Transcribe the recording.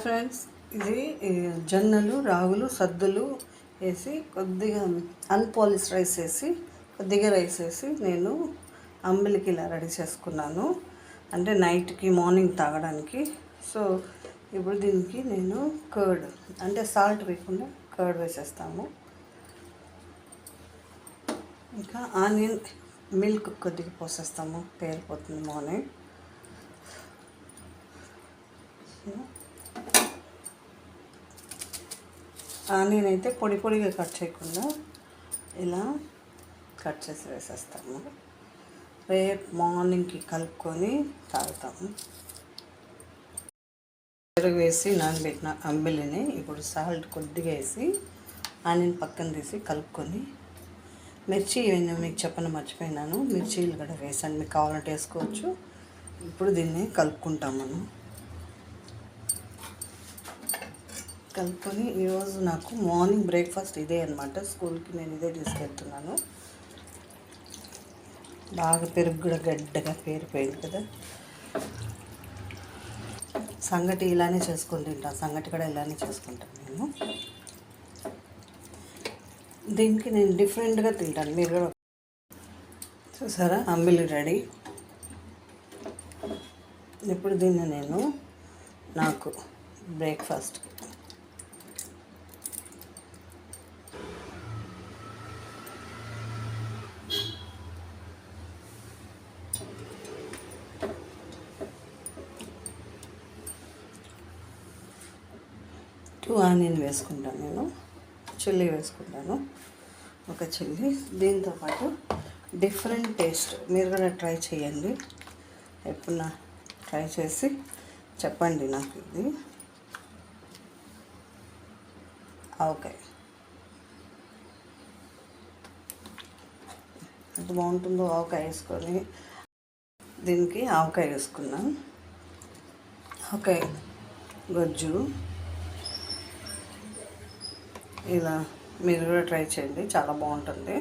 Friends, ఇది జొన్నలు, రాగులు, సద్దులు వేసి కొద్దిగా అన్పాలిష్ రైస్ వేసి కొద్దిగా రైస్ వేసి నేను అంబలికి ఇలా రెడీ చేసుకున్నాను. అంటే నైట్కి మార్నింగ్ తాగడానికి. సో ఇప్పుడు దీనికి నేను కర్డ్, అంటే సాల్ట్ వేయకుండా కర్డ్ వేసేస్తాము. ఇంకా ఆనియన్ మిల్క్ కొద్దిగా పోసేస్తాము, పేరిపోతుంది మార్నింగ్. ఆనియన్ అయితే పొడి పొడిగా కట్ చేయకుండా ఇలా కట్ చేసి వేసేస్తాము. రేపు మార్నింగ్కి కలుపుకొని తాగుతాము. పెరుగు వేసి నానబెట్టిన అంబలిని ఇప్పుడు సాల్ట్ కొద్దిగా వేసి ఆనియన్ పక్కన తీసి కలుపుకొని, మిర్చి ఇవన్నీ మీకు చెప్పను మర్చిపోయినాను, మిర్చీలు కూడా వేసాను, మీకు కావాలంటే వేసుకోవచ్చు. ఇప్పుడు దీన్ని కలుపుకుంటాం మనం. కలుపుకొని ఈరోజు నాకు మార్నింగ్ బ్రేక్ఫాస్ట్ ఇదే అనమాట. స్కూల్కి నేను ఇదే తీసుకెళ్తున్నాను. బాగా పెరుగు కూడా గడ్డగా పేరిపోయింది కదా. సంగటి ఇలానే చేసుకొని తింటాను, సంగటి కూడా ఇలానే చేసుకుంటాను నేను. దీనికి నేను డిఫరెంట్గా తింటాను, మీరు కూడా చూసారా. అంబలి రెడీ. ఇప్పుడు దీన్ని నేను నాకు బ్రేక్ఫాస్ట్కి ఆనియన్ వేసుకుంటాను, నేను చిల్లీ వేసుకుంటాను, ఒక చిల్లీ. దీంతోపాటు డిఫరెంట్ టేస్ట్ మీరు కూడా ట్రై చేయండి. ఎప్పుడన్నా ట్రై చేసి చెప్పండి నాకు. ఇది ఆవకాయ ఎంత బాగుంటుందో. ఆవకాయ వేసుకొని దీనికి ఆవకాయ వేసుకున్నాను, ఆవకాయ గొజ్జు. ఇలా మీరు కూడా ట్రై చేయండి, చాలా బాగుంటుంది.